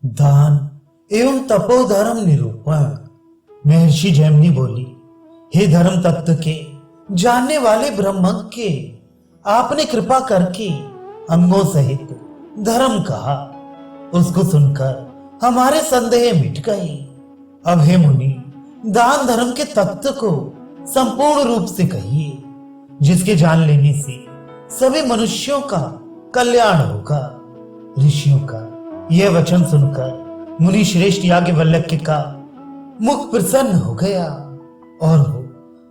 दान एवं तपोधर्म निरूपण। महर्षि जैमिनी बोली, हे धर्म तत्व के जानने वाले ब्रह्मज्ञ, आपने कृपा करके अंगों सहित धर्म कहा। उसको सुनकर हमारे संदेह मिट गए। अब हे मुनि, दान धर्म के तत्व को संपूर्ण रूप से कहिए, जिसके जान लेने से सभी मनुष्यों का कल्याण होगा। ऋषियों का यह वचन सुनकर मुनि श्रेष्ठ याज्ञवल्क्य का मुख प्रसन्न हो गया और वो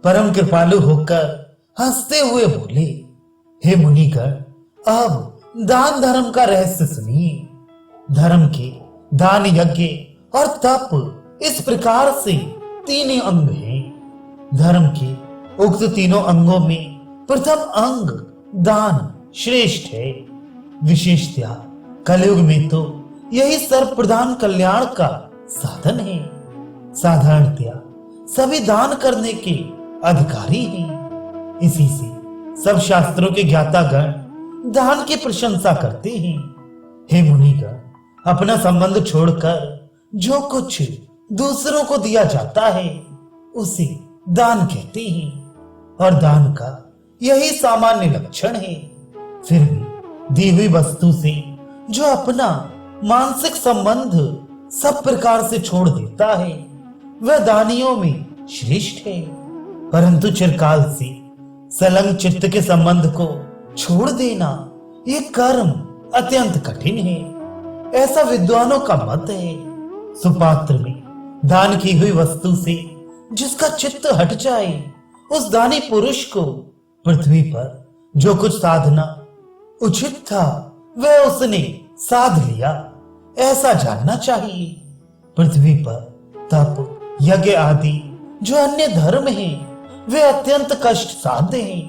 परम कृपालु होकर हंसते हुए बोले, हे मुनिगण, अब दान धर्म का रहस्य सुनिए। धर्म के दान, यज्ञ और तप इस प्रकार से तीन अंग हैं। धर्म के उक्त तीनों अंगों में प्रथम अंग दान श्रेष्ठ है। विशेषतया कलयुग में तो यही सर्व प्रधान कल्याण का साधन है। साधारणतया सभी दान करने के अधिकारी हैं। इसी से सब शास्त्रों के ज्ञातागण दान की प्रशंसा करते हैं। हे मुनिगण, अपना संबंध छोड़कर जो कुछ दूसरों को दिया जाता है उसे दान कहते हैं, और दान का यही सामान्य लक्षण है। फिर भी दी हुई वस्तु से जो अपना मानसिक संबंध सब प्रकार से छोड़ देता है वह दानियों में श्रेष्ठ है। परंतु चिरकाल से संलग्न चित्त के संबंध को छोड़ देना ये कर्म अत्यंत कठिन है, ऐसा विद्वानों का मत है। सुपात्र में दान की हुई वस्तु से जिसका चित्त हट जाए, उस दानी पुरुष को पृथ्वी पर जो कुछ साधना उचित था वह उसने साध लिया, ऐसा जानना चाहिए। पृथ्वी पर तप, यज्ञ आदि जो अन्य धर्म हैं, वे अत्यंत कष्ट साध्य हैं,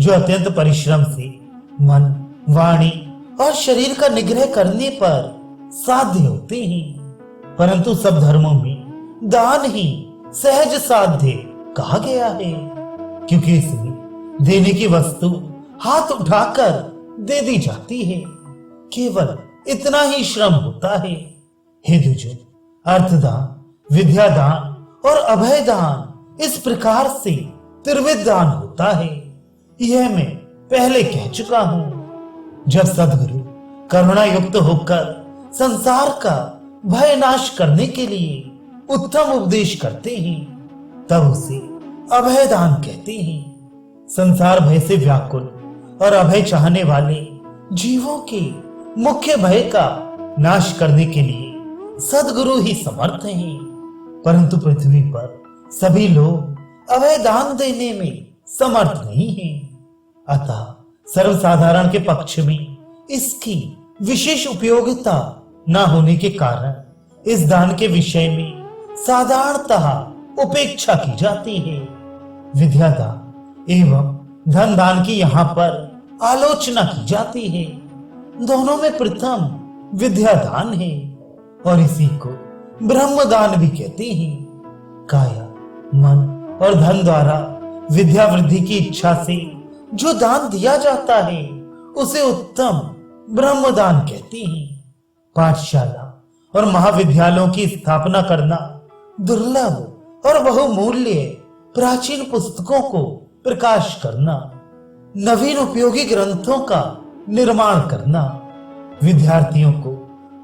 जो अत्यंत परिश्रम से मन, वाणी और शरीर का निग्रह करने पर साध्य होते हैं। परंतु सब धर्मों में दान ही सहज साध्य कहा गया है, क्योंकि इसमें देने की वस्तु हाथ उठाकर दे दी जाती है। केवल इतना ही श्रम होता है। हे द्विजों, अर्थदान, विद्यादान और अभय दान इस प्रकार से त्रिविध दान होता है। यह मैं पहले कह चुका हूं। जब सद्गुरु करुणा युक्त होकर संसार का भय नाश करने के लिए उत्तम उपदेश करते हैं, तब उसे अभय दान कहते हैं। संसार भय से व्याकुल और अभय चाहने वाले जीवों के मुख्य भय का नाश करने के लिए सद्गुरु ही समर्थ हैं। परंतु पृथ्वी पर सभी लोग अभय दान देने में समर्थ नहीं हैं। अतः सर्वसाधारण के पक्ष में इसकी विशेष उपयोगिता न होने के कारण इस दान के विषय में साधारणतः उपेक्षा की जाती है। विद्यादान एवं धन दान की यहाँ पर आलोचना की जाती है। दोनों में प्रथम विद्यादान है और इसी को ब्रह्मदान भी कहते हैं। काया, मन और धन द्वारा विद्या वृद्धि की इच्छा से जो दान दिया जाता है उसे उत्तम ब्रह्मदान कहते हैं। पाठशाला और महाविद्यालयों की स्थापना करना, दुर्लभ और बहुमूल्य प्राचीन पुस्तकों को प्रकाश करना, नवीन उपयोगी ग्रंथों का निर्माण करना, विद्यार्थियों को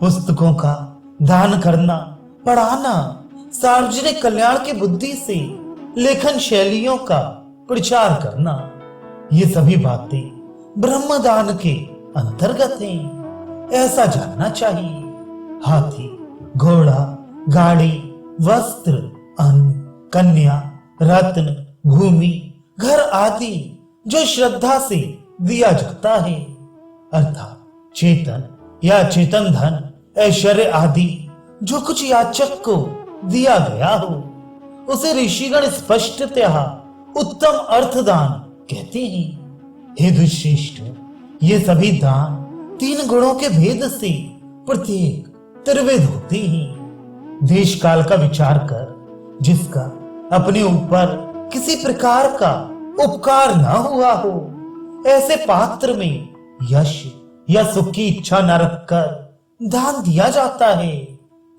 पुस्तकों का दान करना, पढ़ाना, सार्वजनिक कल्याण की बुद्धि से लेखन शैलियों का प्रचार करना, ये सभी बातें ब्रह्मदान के अंतर्गत हैं, ऐसा जानना चाहिए। हाथी, घोड़ा, गाड़ी, वस्त्र, अन्न, कन्या, रत्न, भूमि, घर आदि जो श्रद्धा से दिया जाता है, अर्थात चेतन या चेतन धन, ऐश्वर्य आदि जो कुछ याचक को दिया गया हो, उसे ऋषिगण स्पष्टतः उत्तम अर्थदान कहते हैं। हे द्विश्रेष्ठ, ये सभी दान तीन गुणों के भेद से प्रत्येक त्रिविध होते हैं। देश काल का विचार कर जिसका अपने ऊपर किसी प्रकार का उपकार न हुआ हो, ऐसे पात्र में यश या सुख की इच्छा न रखकर दान दिया जाता है,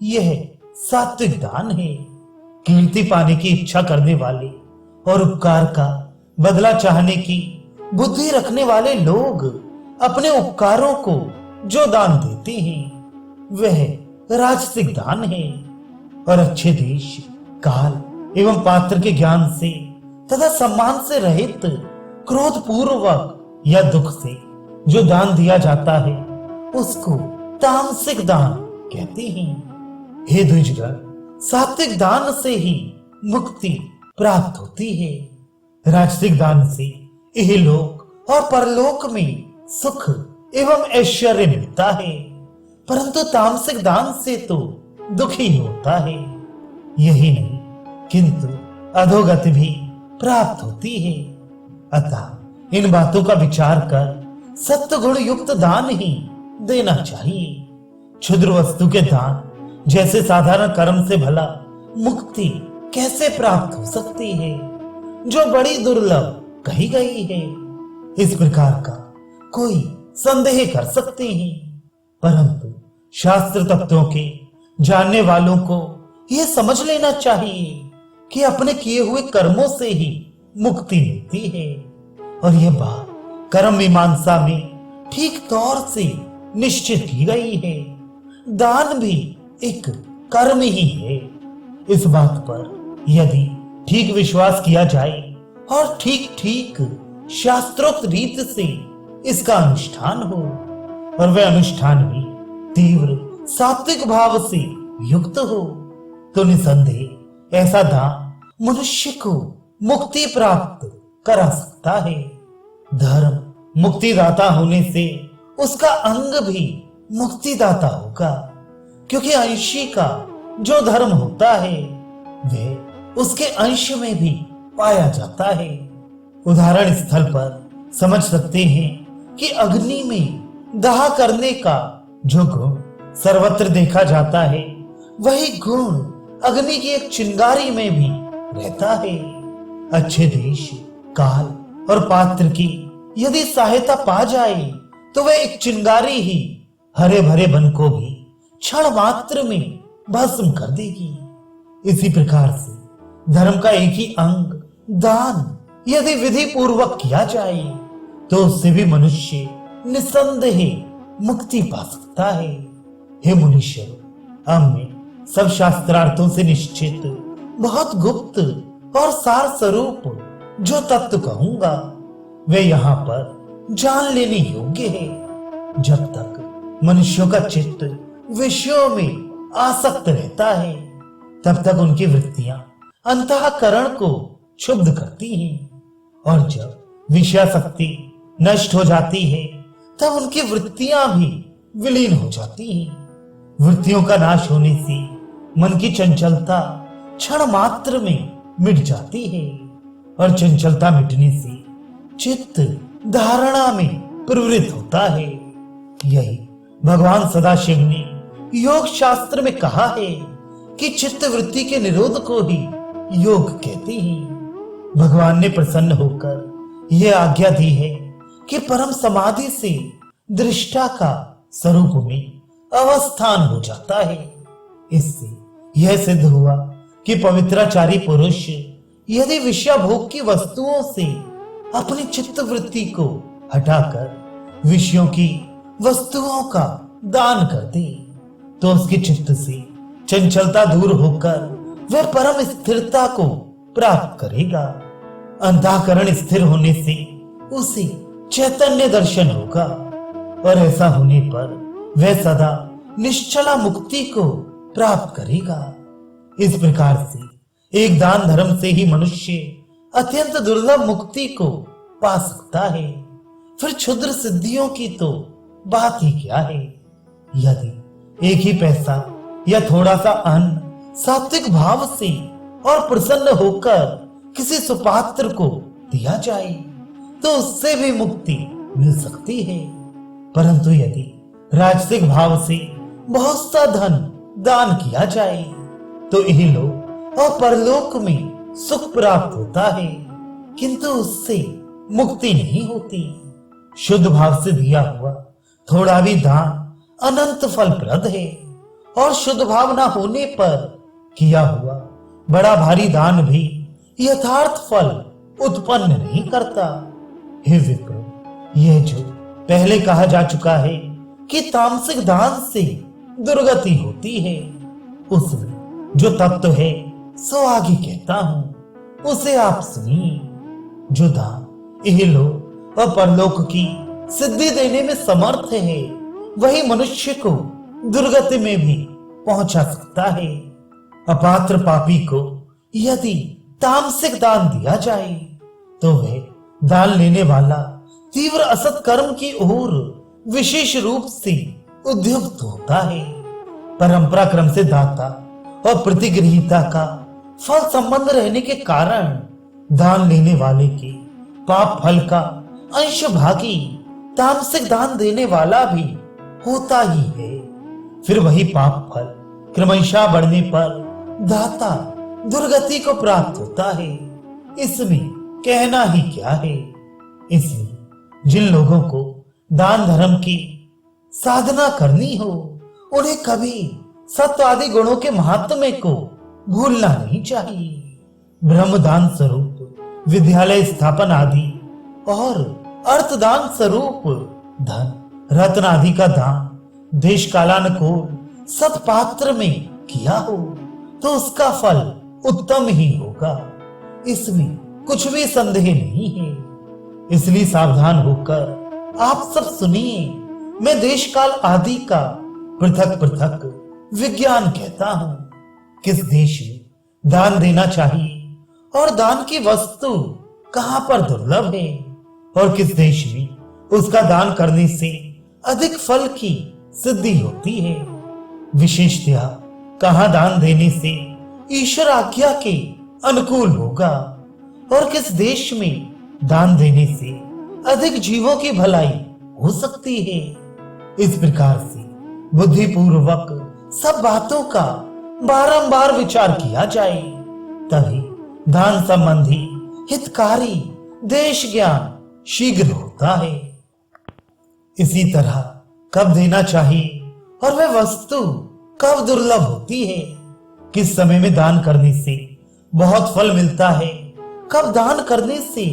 यह सात्विक दान है। कीर्ति पाने की इच्छा करने वाले और उपकार का बदला चाहने की बुद्धि रखने वाले लोग अपने उपकारों को जो दान देते हैं वह राजसिक दान है। और अच्छे देश, काल एवं पात्र के ज्ञान से तथा सम्मान से रहित क्रोध पूर्वक या दुख से जो दान दिया जाता है उसको तामसिक दान कहते हैं। हे द्विजगण, सात्विक दान से ही मुक्ति प्राप्त होती है। राजसिक दान से इहलोक और परलोक में सुख एवं ऐश्वर्य मिलता है, परंतु तामसिक दान से तो दुख ही होता है। यही नहीं किंतु अधोगति भी प्राप्त होती है। अतः इन बातों का विचार कर सत्य गुण युक्त दान ही देना चाहिए। क्षुद्र वस्तु के दान जैसे साधारण कर्म से भला मुक्ति कैसे प्राप्त हो सकती है, जो बड़ी दुर्लभ कही गई है। इस प्रकार का कोई संदेह कर सकते हैं, परंतु शास्त्र तत्वों के जानने वालों को यह समझ लेना चाहिए कि अपने किए हुए कर्मों से ही मुक्ति मिलती है। और यह बात कर्म मीमांसा में ठीक तौर से निश्चित की गई है। दान भी एक कर्म ही है। इस बात पर यदि ठीक विश्वास किया जाए और ठीक ठीक शास्त्रोक्त रीत से इसका अनुष्ठान हो, और वह अनुष्ठान भी तीव्र सात्विक भाव से युक्त हो, तो निसंदेह ऐसा दान मनुष्य को मुक्ति प्राप्त करा सकता है। धर्म मुक्तिदाता होने से उसका अंग भी मुक्तिदाता होगा, क्योंकि अंशी का जो धर्म होता है वह उसके अंश में भी पाया जाता है। उदाहरण स्थल पर समझ सकते हैं कि अग्नि में दाह करने का जो गुण सर्वत्र देखा जाता है, वही गुण अग्नि की एक चिंगारी में भी रहता है। अच्छे देश, काल और पात्र की यदि सहायता पा जाए तो वह एक चिंगारी ही हरे भरे वन को भी क्षण मात्र में भस्म कर देगी। इसी प्रकार से धर्म का एक ही अंग दान यदि विधि पूर्वक किया जाए तो उससे भी मनुष्य निसंदेह मुक्ति पा सकता है। हे मुनीश्वर, अब मैं सब शास्त्रार्थों से निश्चित बहुत गुप्त और सार स्वरूप जो तत्व कहूंगा वे यहाँ पर जान लेने योग्य है। जब तक मनुष्यों का चित्त विषयों में आसक्त रहता है तब तक उनकी वृत्तियां अंतःकरण को क्षुब्ध करती हैं, और जब विषयासक्ति नष्ट हो जाती है तब उनकी वृत्तियां भी विलीन हो जाती हैं। वृत्तियों का नाश होने से मन की चंचलता क्षण मात्र में मिट जाती है, और चंचलता मिटने से चित्त धारणा में प्रवृत्त होता है। यही भगवान सदाशिव ने योग शास्त्र में कहा है कि चित्त वृत्ति के निरोध को ही योग कहते हैं। भगवान ने प्रसन्न होकर यह आज्ञा दी है कि परम समाधि से दृष्टा का स्वरूप में अवस्थान हो जाता है। इससे यह सिद्ध हुआ कि पवित्राचारी पुरुष यदि विषय भोग की वस्तुओं से अपनी चित्त वृत्ति को हटाकर विषयों की वस्तुओं का दान कर दे तो उसके चित्त से चंचलता दूर होकर वह परम स्थिरता को प्राप्त करेगा। अंतःकरण स्थिर होने से उसे चैतन्य दर्शन होगा, और ऐसा होने पर वह सदा निश्चला मुक्ति को प्राप्त करेगा। इस प्रकार से एक दान धर्म से ही मनुष्य अत्यंत दुर्लभ मुक्ति को पा सकता है। फिर क्षुद्र सिद्धियों की तो बात ही क्या है। यदि एक ही पैसा या थोड़ा सा अन्न सात्विक भाव से और प्रसन्न होकर किसी सुपात्र को दिया जाए तो उससे भी मुक्ति मिल सकती है, परंतु यदि राजसिक भाव से बहुत सा धन दान किया जाए तो इहलोक और परलोक में सुख प्राप्त होता है, किंतु उससे मुक्ति नहीं होती। शुद्ध भाव से दिया हुआ थोड़ा भी दान अनंत फलप्रद है और शुद्ध भावना होने पर किया हुआ बड़ा भारी दान भी यथार्थ फल उत्पन्न नहीं करता। हे विप्र, यह जो पहले कहा जा चुका है कि तामसिक दान से दुर्गति होती है, उसमें जो तत्व है सो आगे कहता हूं, उसे आप सुनिए। जो दान इहलोक और परलोक की सिद्धि देने में समर्थ है, वही मनुष्य को दुर्गति में भी पहुंचा सकता है। अपात्र पापी को यदि तामसिक दान दिया जाए तो वह दान लेने वाला तीव्र असत कर्म की ओर विशेष रूप से उद्युक्त होता है। परंपरा क्रम से दाता और प्रतिगृहीता का फल संबंध रहने के कारण दान लेने वाले के पाप फल का अंश भागी तामसिक दान देने वाला भी होता ही है। फिर वही पाप फल क्रमशः बढ़ने पर दाता दुर्गति को प्राप्त होता है। इसमें कहना ही क्या है। इसलिए जिन लोगों को दान धर्म की साधना करनी हो, उन्हें कभी सत्व आदि गुणों के महात्म्य को भूलना नहीं चाहिए। ब्रह्मदान स्वरूप विद्यालय स्थापन आदि और अर्थदान स्वरूप धन रत्न आदि का दान देश कालानुकूल सत्पात्र में किया हो तो उसका फल उत्तम ही होगा, इसमें कुछ भी संदेह नहीं है। इसलिए सावधान होकर आप सब सुनिए। मैं देश काल आदि का पृथक पृथक विज्ञान कहता हूं। किस देश में दान देना चाहिए और दान की वस्तु कहां पर दुर्लभ है, और किस देश में उसका दान करने से अधिक फल की सिद्धि होती है। विशेषतया कहां दान देने से ईश्वर आज्ञा के अनुकूल होगा और किस देश में दान देने से अधिक जीवों की भलाई हो सकती है। इस प्रकार से बुद्धिपूर्वक सब बातों का बारंबार विचार किया जाए, तभी दान संबंधी हितकारी देश ज्ञान शीघ्र होता है। इसी तरह कब देना चाहिए और वह वस्तु कब दुर्लभ होती है, किस समय में दान करने से बहुत फल मिलता है, कब दान करने से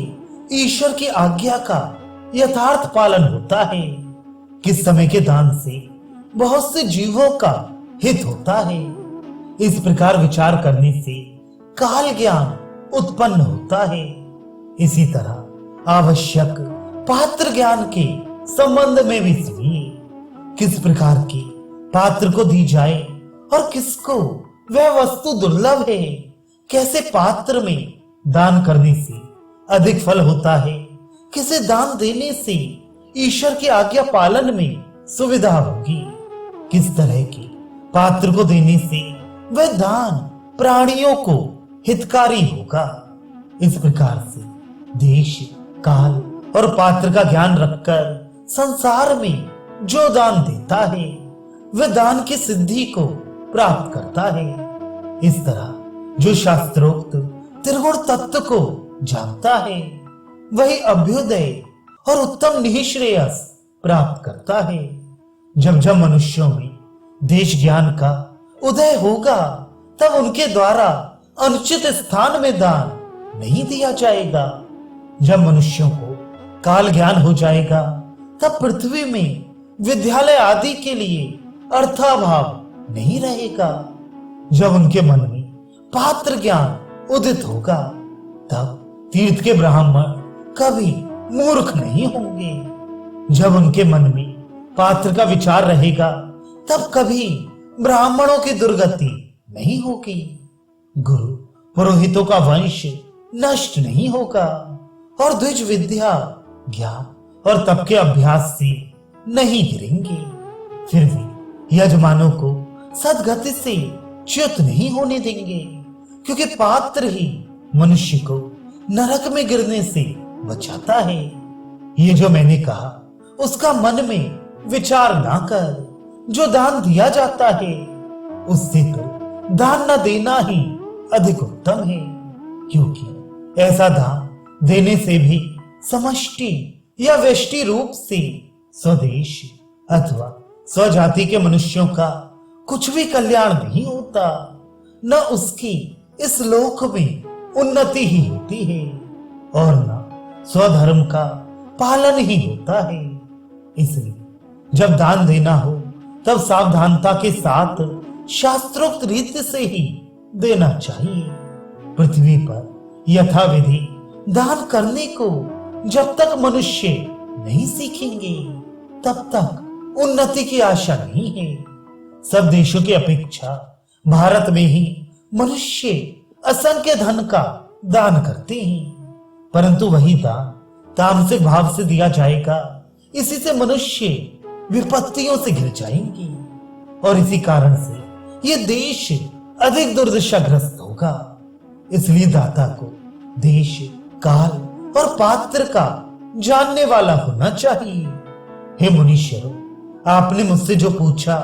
ईश्वर की आज्ञा का यथार्थ पालन होता है, किस समय के दान से बहुत से जीवों का हित होता है। इस प्रकार विचार करने से काल ज्ञान उत्पन्न होता है। इसी तरह आवश्यक पात्र ज्ञान के संबंध में भी सुनिए। किस प्रकार की पात्र को दी जाए और किसको वह वस्तु दुर्लभ है, कैसे पात्र में दान करने से अधिक फल होता है, किसे दान देने से ईश्वर की आज्ञा पालन में सुविधा होगी, किस तरह के पात्र को देने से वह दान प्राणियों को हितकारी होगा। इस प्रकार से देश काल और पात्र का ज्ञान रखकर संसार में जो दान देता है वह दान की सिद्धि को प्राप्त करता है। इस तरह जो शास्त्रोक्त त्रिगुण तत्व को जानता है वही अभ्युदय और उत्तम निःश्रेयस प्राप्त करता है। जब जब मनुष्यों में देश ज्ञान का उदय होगा तब उनके द्वारा अनुचित स्थान में दान नहीं दिया जाएगा। जब मनुष्यों को काल ज्ञान हो जाएगा तब पृथ्वी में विद्यालय आदि के लिए अर्थाभाव नहीं रहेगा। जब उनके मन में पात्र ज्ञान उदित होगा तब तीर्थ के ब्राह्मण कभी मूर्ख नहीं होंगे। जब उनके मन में पात्र का विचार रहेगा तब कभी ब्राह्मणों की दुर्गति नहीं होगी। गुरु पुरोहितों का वंश नष्ट नहीं होगा और द्विज विद्या ज्ञान और तप के अभ्यास से नहीं गिरेंगे। फिर भी यजमानों को सदगति से च्युत नहीं होने देंगे, क्योंकि पात्र ही मनुष्य को नरक में गिरने से बचाता है। ये जो मैंने कहा उसका मन में विचार ना कर। जो दान दिया जाता है उससे तो दान न देना ही अधिक उत्तम है, क्योंकि ऐसा दान देने से भी समष्टि या व्यष्टि रूप से स्वदेश अथवा स्वजाति के मनुष्यों का कुछ भी कल्याण नहीं होता, न उसकी इस लोक में उन्नति ही होती है और न स्वधर्म का पालन ही होता है। इसलिए जब दान देना हो तब सावधानता के साथ शास्त्रोक्त रीति से ही देना चाहिए। पृथ्वी पर यथाविधि दान करने को जब तक मनुष्य नहीं सीखेंगे तब तक उन्नति की आशा नहीं है। सब देशों की अपेक्षा भारत में ही मनुष्य असंख्य धन का दान करते हैं, परंतु वही दान तामसिक भाव से दिया जाएगा, इसी से मनुष्य विपत्तियों से घिर जाएंगे और इसी कारण से ये देश अधिक दुर्दशाग्रस्त होगा। इसलिए दाता को देश, काल और पात्र का जानने वाला होना चाहिए। हे मुनीश्वरों, आपने मुझसे जो पूछा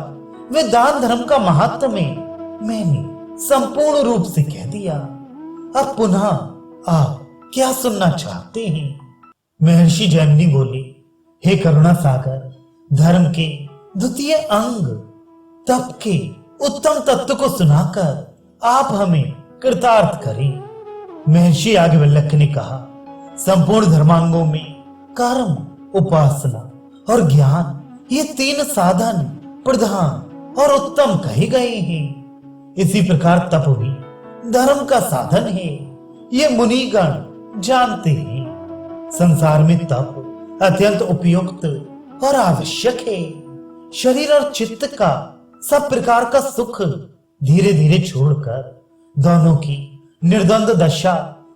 वे दान धर्म का महात्म्य मैंने संपूर्ण रूप से कह दिया। अब पुनः आप क्या सुनना चाहते हैं? महर्षि जैमिनी बोले, हे करुणा सागर, धर्म के द्वितीय अंग तप के उत्तम तत्व को सुनाकर आप हमें कृतार्थ करें। महर्षि याज्ञवल्क्य ने कहा, संपूर्ण धर्मांगों में कर्म, उपासना और ज्ञान ये तीन साधन प्रधान और उत्तम कहे गए हैं। इसी प्रकार तप भी धर्म का साधन है, ये मुनिगण जानते हैं। संसार में तप अत्यंत उपयुक्त और आवश्यक है। शरीर और चित्त का सब प्रकार का सुख धीरे धीरे छोड़कर दोनों की निर्द्वंद दशा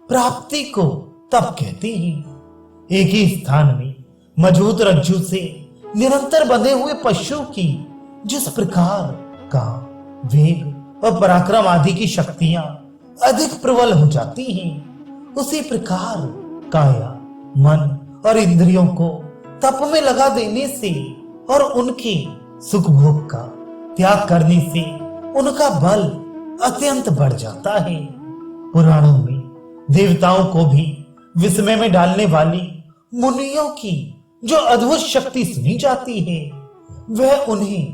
प्राप्ति को तप कहते हैं। एक ही स्थान में मजबूत रज्जु से निरंतर बंधे हुए पशु की जिस प्रकार काम, वेग और पराक्रम आदि की शक्तियां अधिक प्रबल हो जाती हैं, उसी प्रकार काया, मन और इंद्रियों को तप में लगा देने से और उनके सुख भोग का त्याग करने से उनका बल अत्यंत बढ़ जाता है। पुराणों में देवताओं को भी विस्मय में डालने वाली मुनियों की जो अद्भुत शक्ति सुनी जाती है, वह उन्हें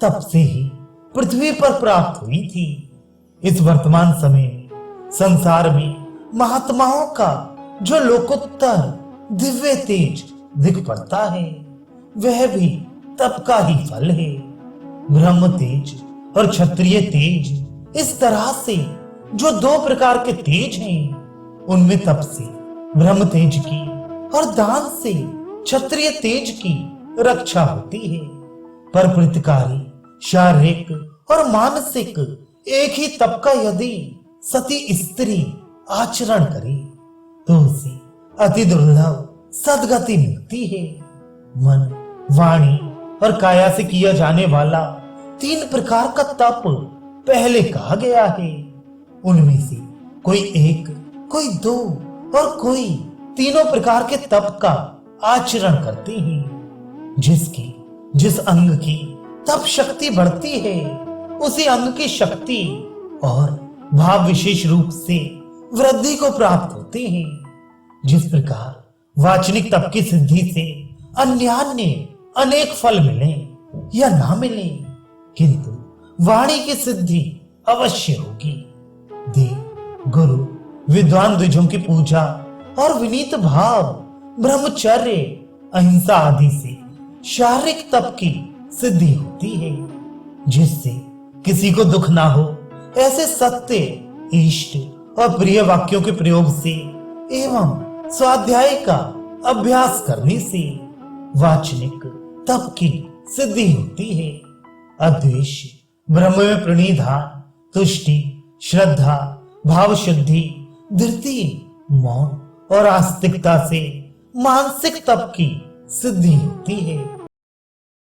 तप से ही पृथ्वी पर प्राप्त हुई थी। इस वर्तमान समय में संसार में महात्माओं का जो लोकोत्तर दिव्य तेज दिख पड़ता है, वह भी तप का ही फल है। ब्रह्म तेज और क्षत्रिय तेज, इस तरह से जो दो प्रकार के तेज हैं, उनमें तप से ब्रह्म तेज की और दान से क्षत्रिय तेज की रक्षा होती है। पर प्रतिकारी शारीरिक और मानसिक एक ही तप का यदि सती स्त्री आचरण करे तो उसे अति दुर्लभ सदगति मिलती है। मन, वाणी और काया से किया जाने वाला तीन प्रकार का तप पहले कहा गया है। उनमें से कोई एक, कोई दो और कोई तीनों प्रकार के तप का आचरण करते हैं। जिस अंग की तप शक्ति बढ़ती है, उसी अंग की शक्ति और भाव विशेष रूप से वृद्धि को प्राप्त होते हैं। जिस प्रकार वाचनिक तप की सिद्धि से अन्यान्य अनेक फल मिले या ना मिले, किंतु वाणी की सिद्धि अवश्य होगी। देव, गुरु, विद्वान द्विजों की पूजा और विनीत भाव, ब्रह्मचर्य, अहिंसा आदि से शारीरिक तप की सिद्धि होती है। जिससे किसी को दुख ना हो, ऐसे सत्य, इष्ट और प्रिय वाक्यों के प्रयोग से एवं स्वाध्याय का अभ्यास करने से वाचनिक तप की सिद्धि होती है। अद्वेष, ब्रह्म में प्रणिधान, तुष्टि, श्रद्धा, भाव शुद्धि, धृति, मौन और आस्तिकता से मानसिक तप की सिद्धि होती है।